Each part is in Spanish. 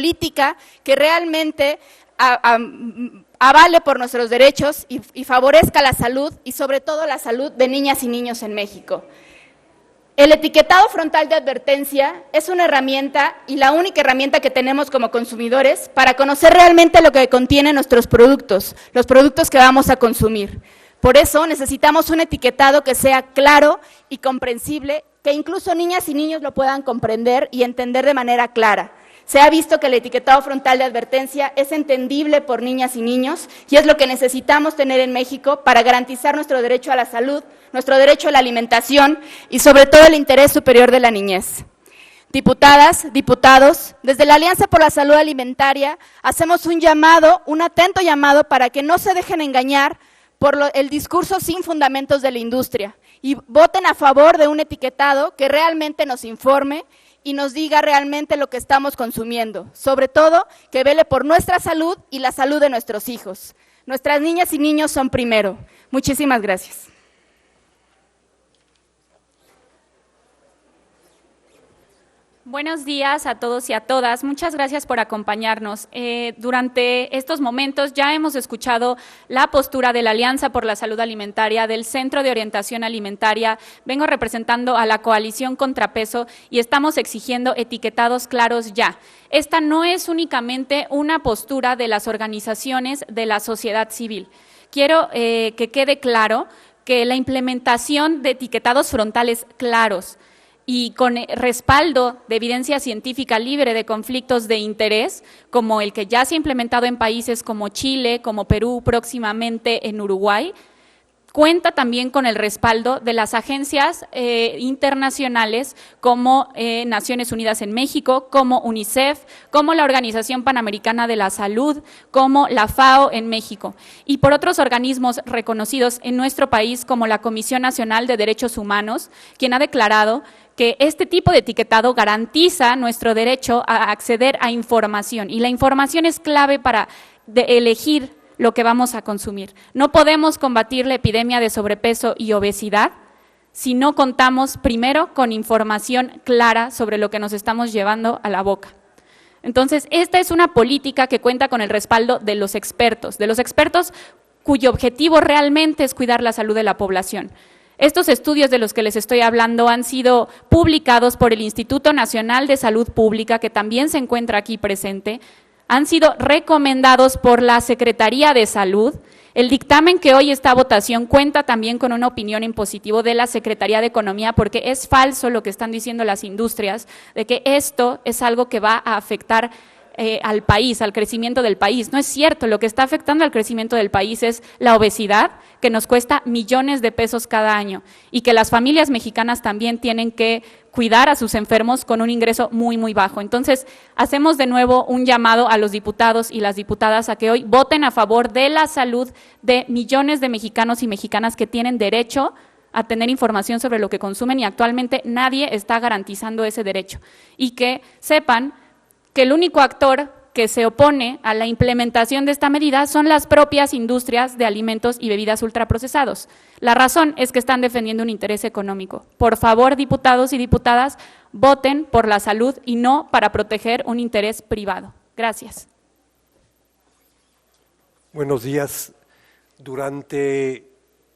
política que realmente avale por nuestros derechos y favorezca la salud y sobre todo la salud de niñas y niños en México. El etiquetado frontal de advertencia es una herramienta y la única herramienta que tenemos como consumidores para conocer realmente lo que contienen nuestros productos, los productos que vamos a consumir. Por eso necesitamos un etiquetado que sea claro y comprensible, que incluso niñas y niños lo puedan comprender y entender de manera clara. Se ha visto que el etiquetado frontal de advertencia es entendible por niñas y niños y es lo que necesitamos tener en México para garantizar nuestro derecho a la salud, nuestro derecho a la alimentación y sobre todo el interés superior de la niñez. Diputadas, diputados, desde la Alianza por la Salud Alimentaria hacemos un llamado, un atento llamado para que no se dejen engañar por el discurso sin fundamentos de la industria y voten a favor de un etiquetado que realmente nos informe y nos diga realmente lo que estamos consumiendo, sobre todo que vele por nuestra salud y la salud de nuestros hijos. Nuestras niñas y niños son primero. Muchísimas gracias. Buenos días a todos y a todas. Muchas gracias por acompañarnos. Durante estos momentos ya hemos escuchado la postura de la Alianza por la Salud Alimentaria, del Centro de Orientación Alimentaria. Vengo representando a la coalición Contrapeso y estamos exigiendo etiquetados claros ya. Esta no es únicamente una postura de las organizaciones de la sociedad civil. Quiero que quede claro que la implementación de etiquetados frontales claros y con respaldo de evidencia científica libre de conflictos de interés, como el que ya se ha implementado en países como Chile, como Perú, próximamente en Uruguay, cuenta también con el respaldo de las agencias internacionales como Naciones Unidas en México, como UNICEF, como la Organización Panamericana de la Salud, como la FAO en México, y por otros organismos reconocidos en nuestro país como la Comisión Nacional de Derechos Humanos, quien ha declarado que este tipo de etiquetado garantiza nuestro derecho a acceder a información, y la información es clave para elegir lo que vamos a consumir. No podemos combatir la epidemia de sobrepeso y obesidad si no contamos primero con información clara sobre lo que nos estamos llevando a la boca. Entonces, esta es una política que cuenta con el respaldo de los expertos cuyo objetivo realmente es cuidar la salud de la población. Estos estudios de los que les estoy hablando han sido publicados por el Instituto Nacional de Salud Pública, que también se encuentra aquí presente, han sido recomendados por la Secretaría de Salud. El dictamen que hoy está a votación cuenta también con una opinión en positivo de la Secretaría de Economía, porque es falso lo que están diciendo las industrias, de que esto es algo que va a afectar al país, al crecimiento del país. No es cierto, lo que está afectando al crecimiento del país es la obesidad, que nos cuesta millones de pesos cada año, y que las familias mexicanas también tienen que cuidar a sus enfermos con un ingreso muy, muy bajo. Entonces, hacemos de nuevo un llamado a los diputados y las diputadas a que hoy voten a favor de la salud de millones de mexicanos y mexicanas que tienen derecho a tener información sobre lo que consumen, y actualmente nadie está garantizando ese derecho. Y que sepan que el único actor que se opone a la implementación de esta medida son las propias industrias de alimentos y bebidas ultraprocesados. La razón es que están defendiendo un interés económico. Por favor, diputados y diputadas, voten por la salud y no para proteger un interés privado. Gracias. Buenos días. Durante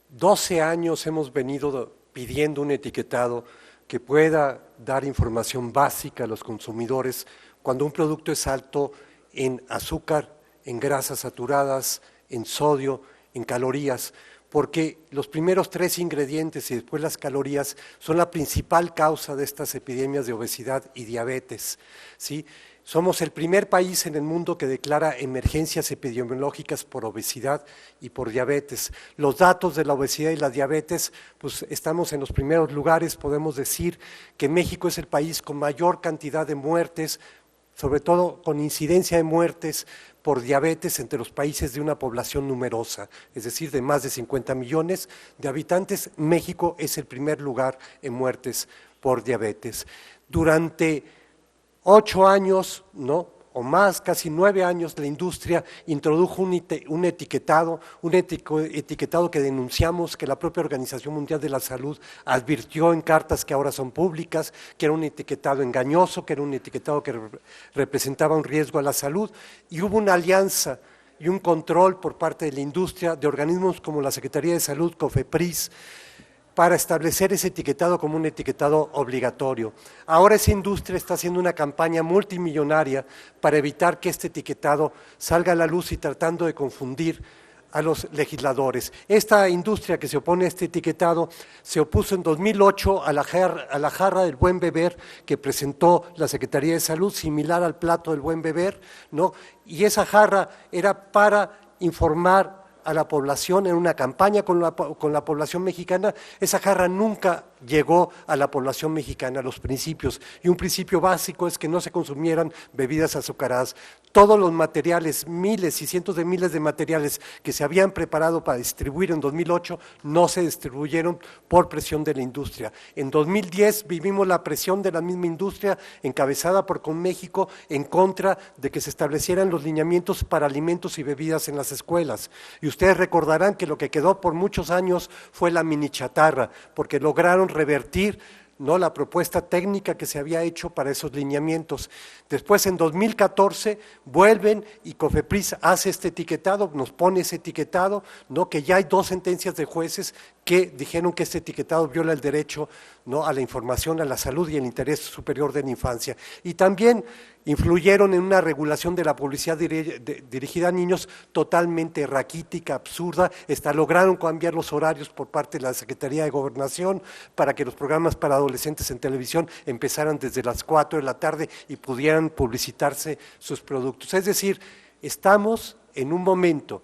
12 años hemos venido pidiendo un etiquetado que pueda dar información básica a los consumidores cuando un producto es alto en azúcar, en grasas saturadas, en sodio, en calorías, porque los primeros 3 ingredientes y después las calorías son la principal causa de estas epidemias de obesidad y diabetes, ¿sí? Somos el primer país en el mundo que declara emergencias epidemiológicas por obesidad y por diabetes. Los datos de la obesidad y la diabetes, pues estamos en los primeros lugares. Podemos decir que México es el país con mayor cantidad de muertes, sobre todo con incidencia de muertes por diabetes entre los países de una población numerosa, es decir, de más de 50 millones de habitantes. México es el primer lugar en muertes por diabetes. Durante 8 años, ¿no? o más, casi 9 años, la industria introdujo un etiquetado que denunciamos, que la propia Organización Mundial de la Salud advirtió en cartas que ahora son públicas, que era un etiquetado engañoso, que era un etiquetado que representaba un riesgo a la salud, y hubo una alianza y un control por parte de la industria, de organismos como la Secretaría de Salud, COFEPRIS, para establecer ese etiquetado como un etiquetado obligatorio. Ahora esa industria está haciendo una campaña multimillonaria para evitar que este etiquetado salga a la luz y tratando de confundir a los legisladores. Esta industria que se opone a este etiquetado se opuso en 2008 a la jarra del Buen Beber que presentó la Secretaría de Salud, similar al plato del Buen Beber, ¿no? Y esa jarra era para informar a la población en una campaña con la población mexicana. Esa jarra nunca llegó a la población mexicana, los principios, y un principio básico es que no se consumieran bebidas azucaradas. Todos los materiales, miles y cientos de miles de materiales que se habían preparado para distribuir en 2008 no se distribuyeron por presión de la industria. En 2010 vivimos la presión de la misma industria encabezada por Conméxico en contra de que se establecieran los lineamientos para alimentos y bebidas en las escuelas. Y ustedes recordarán que lo que quedó por muchos años fue la mini chatarra, porque lograron revertir, ¿no?, la propuesta técnica que se había hecho para esos lineamientos. Después, en 2014, vuelven y COFEPRIS hace este etiquetado, nos pone ese etiquetado, ¿no?, que ya hay 2 sentencias de jueces que dijeron que este etiquetado viola el derecho, ¿no?, a la información, a la salud y el interés superior de la infancia. Y también influyeron en una regulación de la publicidad dirigida a niños totalmente raquítica, absurda. Lograron cambiar los horarios por parte de la Secretaría de Gobernación para que los programas para adolescentes en televisión empezaran desde las 4 de la tarde y pudieran publicitarse sus productos. Es decir, estamos en un momento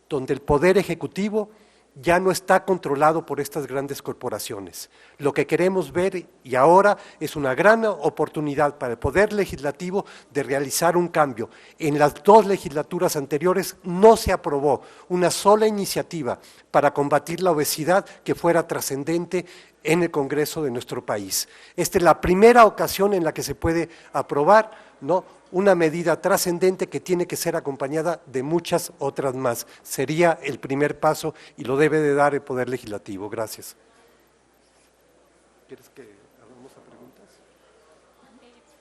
donde el Poder Ejecutivo ya no está controlado por estas grandes corporaciones. Lo que queremos ver y ahora es una gran oportunidad para el Poder Legislativo de realizar un cambio. En las 2 legislaturas anteriores no se aprobó una sola iniciativa para combatir la obesidad que fuera trascendente en el Congreso de nuestro país. Esta es la primera ocasión en la que se puede aprobar, ¿no?, una medida trascendente que tiene que ser acompañada de muchas otras más. Sería el primer paso y lo debe de dar el Poder Legislativo. Gracias. ¿Quieres que hagamos a preguntas?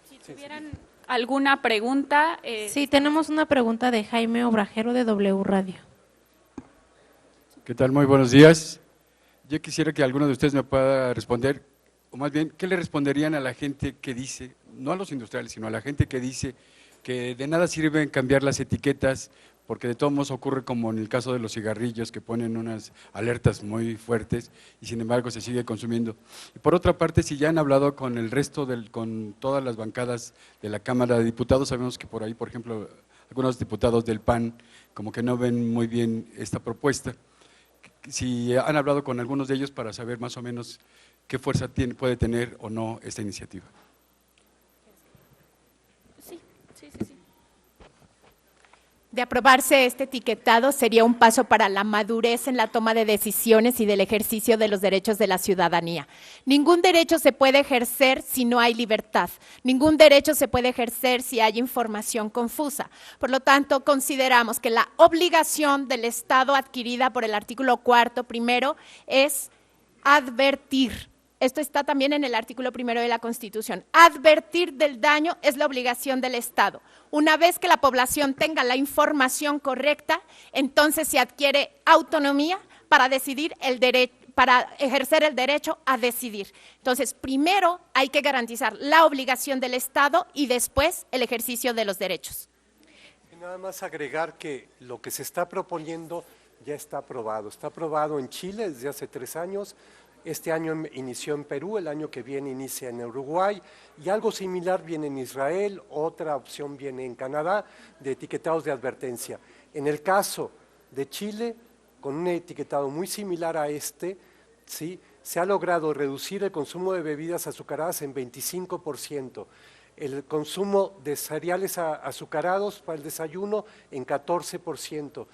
Si tuvieran alguna pregunta. Sí, tenemos una pregunta de Jaime Obrajero de W Radio. ¿Qué tal? Muy buenos días. Yo quisiera que alguno de ustedes me pueda responder, o más bien, ¿qué le responderían a la gente que dice, no a los industriales, sino a la gente que dice que de nada sirven cambiar las etiquetas, porque de todos modos ocurre como en el caso de los cigarrillos, que ponen unas alertas muy fuertes y sin embargo se sigue consumiendo? Y por otra parte, si ya han hablado con el resto, con todas las bancadas de la Cámara de Diputados, sabemos que por ahí, por ejemplo, algunos diputados del PAN como que no ven muy bien esta propuesta. Si han hablado con algunos de ellos para saber más o menos qué fuerza puede tener o no esta iniciativa. Sí. De aprobarse este etiquetado sería un paso para la madurez en la toma de decisiones y del ejercicio de los derechos de la ciudadanía. Ningún derecho se puede ejercer si no hay libertad. Ningún derecho se puede ejercer si hay información confusa. Por lo tanto, consideramos que la obligación del Estado adquirida por el artículo 4 primero es advertir. Esto está también en el artículo 1 de la Constitución. Advertir del daño es la obligación del Estado. Una vez que la población tenga la información correcta, entonces se adquiere autonomía para decidir para ejercer el derecho a decidir. Entonces, primero hay que garantizar la obligación del Estado y después el ejercicio de los derechos. Y nada más agregar que lo que se está proponiendo ya está aprobado. Está aprobado en Chile desde hace 3 años. Este año inició en Perú, el año que viene inicia en Uruguay y algo similar viene en Israel, otra opción viene en Canadá de etiquetados de advertencia. En el caso de Chile, con un etiquetado muy similar a este, ¿sí?, se ha logrado reducir el consumo de bebidas azucaradas en 25%, el consumo de cereales azucarados para el desayuno en 14%,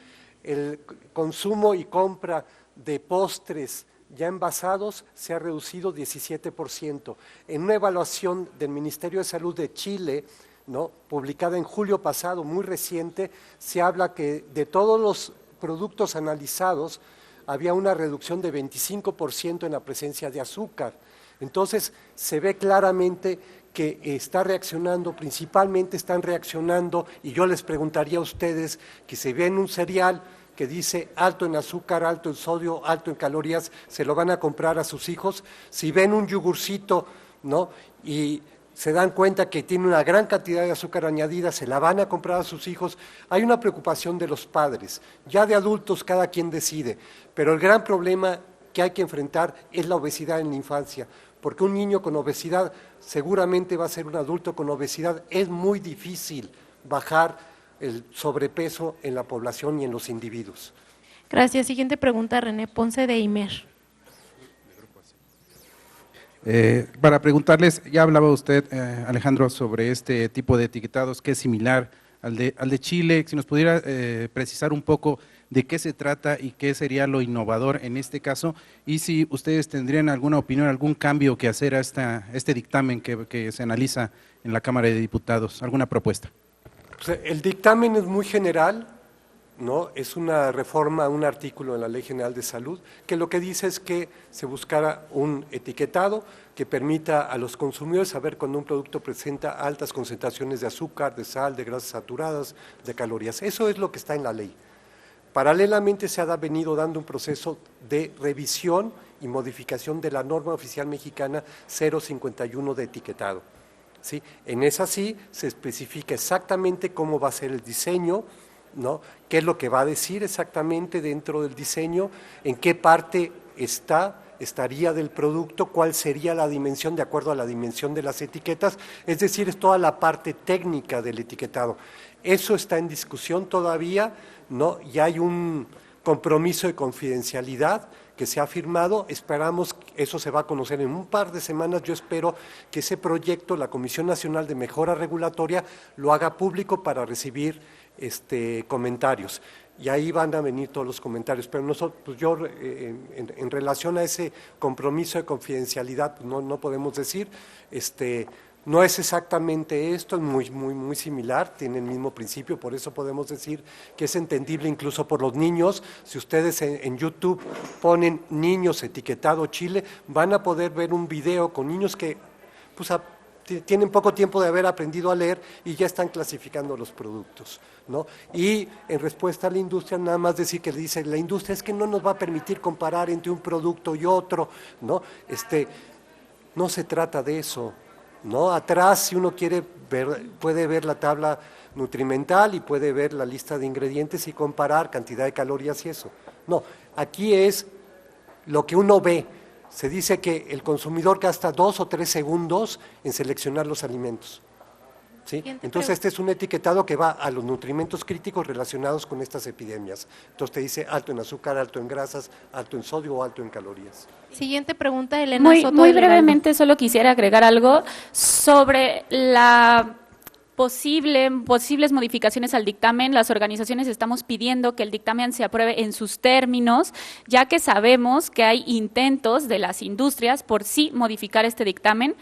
el consumo y compra de postres ya envasados se ha reducido 17%. En una evaluación del Ministerio de Salud de Chile, ¿no?, publicada en julio pasado, muy reciente, se habla que de todos los productos analizados había una reducción de 25% en la presencia de azúcar. Entonces, se ve claramente que está reaccionando, principalmente están reaccionando, y yo les preguntaría a ustedes que si ven un cereal que dice alto en azúcar, alto en sodio, alto en calorías, ¿se lo van a comprar a sus hijos? Si ven un yogurcito, ¿no?, y se dan cuenta que tiene una gran cantidad de azúcar añadida, ¿se la van a comprar a sus hijos? Hay una preocupación de los padres, ya de adultos cada quien decide, pero el gran problema que hay que enfrentar es la obesidad en la infancia, porque un niño con obesidad seguramente va a ser un adulto con obesidad. Es muy difícil bajar el sobrepeso en la población y en los individuos. Gracias. Siguiente pregunta, René Ponce de IMER. Para preguntarles, ya hablaba usted, Alejandro, sobre este tipo de etiquetados que es similar al de Chile. Si nos pudiera precisar un poco de qué se trata y qué sería lo innovador en este caso, y si ustedes tendrían alguna opinión, algún cambio que hacer a este dictamen que se analiza en la Cámara de Diputados, alguna propuesta. Pues el dictamen es muy general, ¿no? Es una reforma a un artículo en la Ley General de Salud que lo que dice es que se buscara un etiquetado que permita a los consumidores saber cuando un producto presenta altas concentraciones de azúcar, de sal, de grasas saturadas, de calorías. Eso es lo que está en la ley. Paralelamente se ha venido dando un proceso de revisión y modificación de la norma oficial mexicana 051 de etiquetado. ¿Sí? En esa sí se especifica exactamente cómo va a ser el diseño, ¿no?, qué es lo que va a decir exactamente dentro del diseño, en qué parte estaría del producto, cuál sería la dimensión de acuerdo a la dimensión de las etiquetas, es decir, es toda la parte técnica del etiquetado. Eso está en discusión todavía, ¿no? Y hay un compromiso de confidencialidad que se ha firmado, esperamos, eso se va a conocer en un par de semanas, yo espero que ese proyecto, la Comisión Nacional de Mejora Regulatoria, lo haga público para recibir comentarios, y ahí van a venir todos los comentarios, pero nosotros, pues yo en relación a ese compromiso de confidencialidad, pues no podemos decir, no es exactamente esto, es muy similar, tiene el mismo principio, por eso podemos decir que es entendible incluso por los niños. Si ustedes en YouTube ponen niños etiquetado Chile, van a poder ver un video con niños que pues, tienen poco tiempo de haber aprendido a leer y ya están clasificando los productos, ¿no? Y en respuesta a la industria, nada más decir que dice la industria es que no nos va a permitir comparar entre un producto y otro, ¿no? No se trata de eso, ¿no? Atrás, si uno quiere ver, puede ver la tabla nutrimental y puede ver la lista de ingredientes y comparar cantidad de calorías y eso. No, aquí es lo que uno ve. Se dice que el consumidor gasta 2 o 3 segundos en seleccionar los alimentos, ¿sí? Entonces este es un etiquetado que va a los nutrimentos críticos relacionados con estas epidemias. Entonces te dice alto en azúcar, alto en grasas, alto en sodio o alto en calorías. Siguiente pregunta, Elena Soto. Muy brevemente, solo quisiera agregar algo sobre la posibles modificaciones al dictamen. Las organizaciones estamos pidiendo que el dictamen se apruebe en sus términos, ya que sabemos que hay intentos de las industrias por sí modificar este dictamen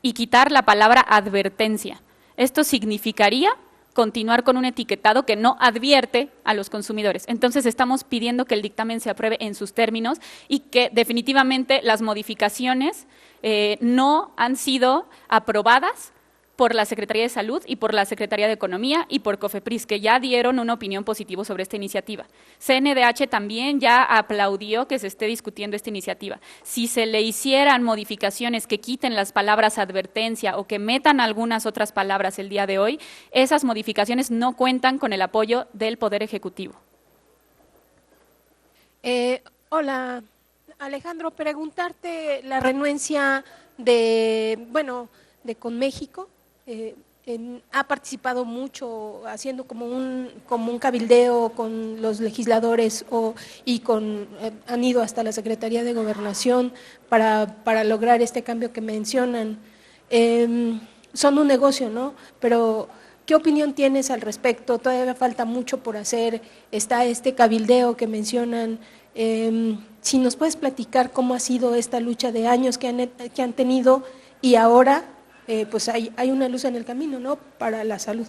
y quitar la palabra advertencia. Esto significaría continuar con un etiquetado que no advierte a los consumidores. Entonces estamos pidiendo que el dictamen se apruebe en sus términos y que definitivamente las modificaciones no han sido aprobadas por la Secretaría de Salud y por la Secretaría de Economía y por COFEPRIS, que ya dieron una opinión positiva sobre esta iniciativa. CNDH también ya aplaudió que se esté discutiendo esta iniciativa. Si se le hicieran modificaciones que quiten las palabras advertencia o que metan algunas otras palabras el día de hoy, esas modificaciones no cuentan con el apoyo del Poder Ejecutivo. Hola, Alejandro, preguntarte la renuencia de CONMÉXICO. Ha participado mucho haciendo como un cabildeo con los legisladores han ido hasta la Secretaría de Gobernación para lograr este cambio que mencionan. Son un negocio, ¿no? Pero ¿qué opinión tienes al respecto? Todavía falta mucho por hacer, está este cabildeo que mencionan. Si nos puedes platicar cómo ha sido esta lucha de años que han tenido y ahora pues hay una luz en el camino, ¿no?, para la salud.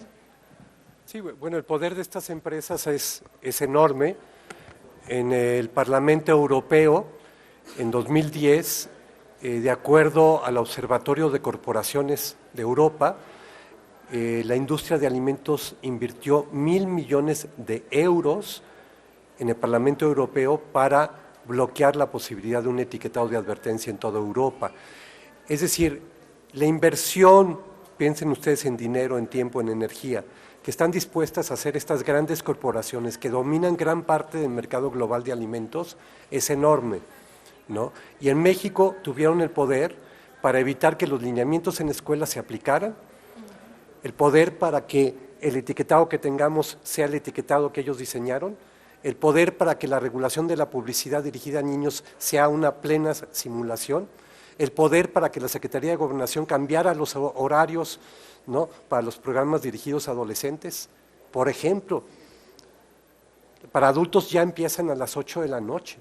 Sí, bueno, el poder de estas empresas es enorme. En el Parlamento Europeo, en 2010, de acuerdo al Observatorio de Corporaciones de Europa, la industria de alimentos invirtió 1.000 millones de euros en el Parlamento Europeo para bloquear la posibilidad de un etiquetado de advertencia en toda Europa. Es decir, la inversión, piensen ustedes en dinero, en tiempo, en energía, que están dispuestas a hacer estas grandes corporaciones que dominan gran parte del mercado global de alimentos, es enorme, ¿no? Y en México tuvieron el poder para evitar que los lineamientos en escuelas se aplicaran, el poder para que el etiquetado que tengamos sea el etiquetado que ellos diseñaron, el poder para que la regulación de la publicidad dirigida a niños sea una plena simulación, el poder para que la Secretaría de Gobernación cambiara los horarios, ¿no?, para los programas dirigidos a adolescentes. Por ejemplo, para adultos ya empiezan a las 8 de la noche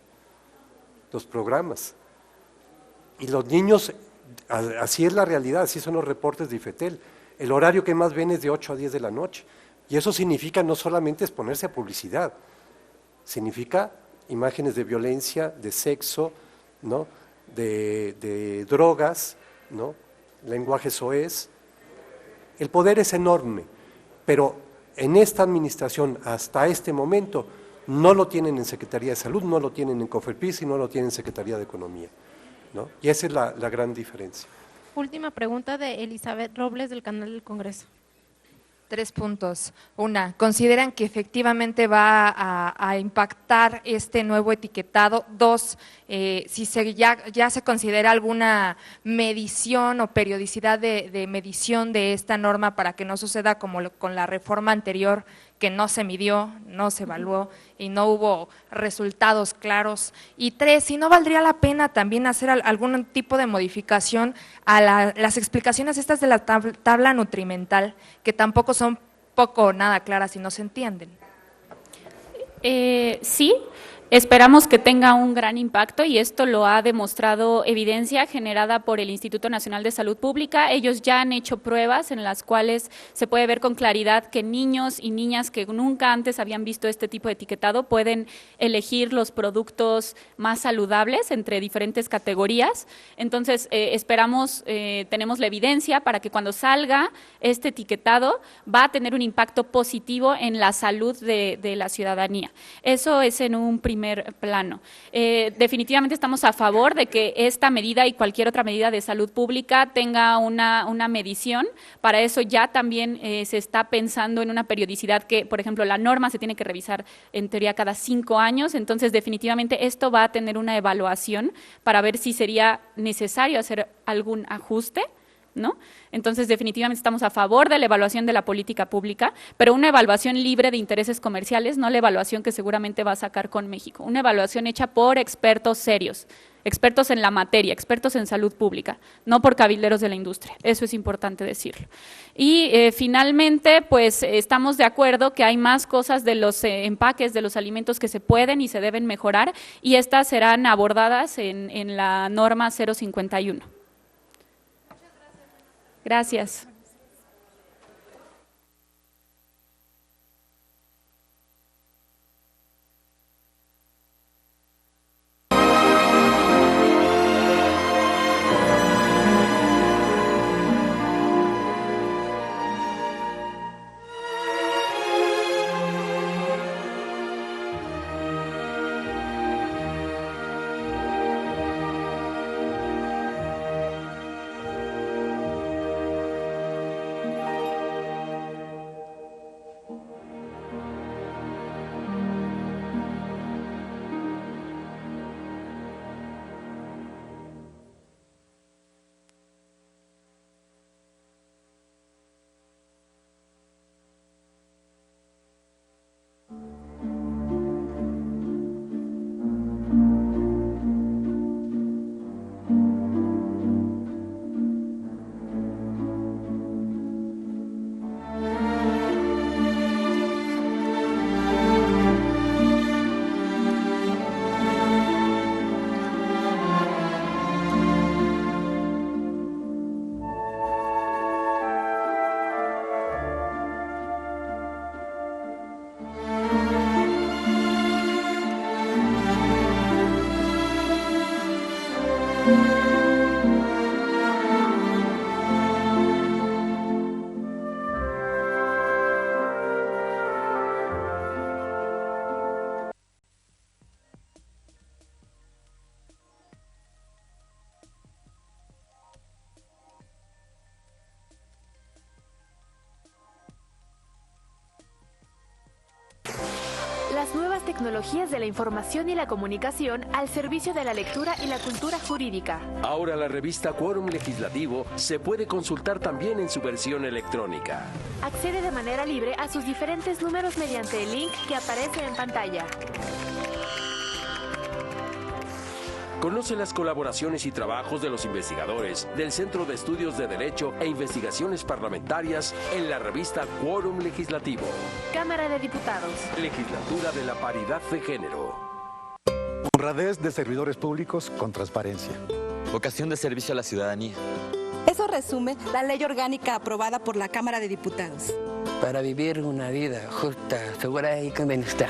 los programas. Y los niños, así es la realidad, así son los reportes de IFETEL. El horario que más ven es de 8 a 10 de la noche. Y eso significa no solamente exponerse a publicidad, significa imágenes de violencia, de sexo, ¿no?, de drogas, ¿no?, lenguaje soez. El poder es enorme, pero en esta administración, hasta este momento, no lo tienen en Secretaría de Salud, no lo tienen en COFEPRIS y no lo tienen en Secretaría de Economía, ¿no? Y esa es la gran diferencia. Última pregunta de Elizabeth Robles del canal del Congreso. 3 puntos. Una, ¿consideran que efectivamente va a impactar este nuevo etiquetado? 2, si ya se considera alguna medición o periodicidad de medición de esta norma para que no suceda como con la reforma anterior, que no se midió, no se evaluó y no hubo resultados claros. Y 3, si no valdría la pena también hacer algún tipo de modificación a las explicaciones estas de la tabla nutrimental, que tampoco son poco o nada claras y no se entienden. Sí, esperamos que tenga un gran impacto y esto lo ha demostrado evidencia generada por el Instituto Nacional de Salud Pública. Ellos ya han hecho pruebas en las cuales se puede ver con claridad que niños y niñas que nunca antes habían visto este tipo de etiquetado pueden elegir los productos más saludables entre diferentes categorías. Entonces, esperamos, tenemos la evidencia para que cuando salga este etiquetado va a tener un impacto positivo en la salud de la ciudadanía. Eso es en un primer plano. Definitivamente estamos a favor de que esta medida y cualquier otra medida de salud pública tenga una medición. Para eso ya también se está pensando en una periodicidad que, por ejemplo, la norma se tiene que revisar en teoría cada 5 años, entonces definitivamente esto va a tener una evaluación para ver si sería necesario hacer algún ajuste, ¿no? Entonces, definitivamente estamos a favor de la evaluación de la política pública, pero una evaluación libre de intereses comerciales, no la evaluación que seguramente va a sacar con México, una evaluación hecha por expertos serios, expertos en la materia, expertos en salud pública, no por cabilderos de la industria, eso es importante decirlo. Y finalmente, pues estamos de acuerdo que hay más cosas de los empaques de los alimentos que se pueden y se deben mejorar y estas serán abordadas en la norma 051. Gracias. las nuevas tecnologías de la información y la comunicación al servicio de la lectura y la cultura jurídica. Ahora la revista Quórum Legislativo se puede consultar también en su versión electrónica. Accede de manera libre a sus diferentes números mediante el link que aparece en pantalla. Conoce las colaboraciones y trabajos de los investigadores del Centro de Estudios de Derecho e Investigaciones Parlamentarias en la revista Quórum Legislativo. Cámara de Diputados. Legislatura de la Paridad de Género. Honradez de servidores públicos con transparencia. Vocación de servicio a la ciudadanía. Eso resume la ley orgánica aprobada por la Cámara de Diputados. Para vivir una vida justa, segura y con bienestar.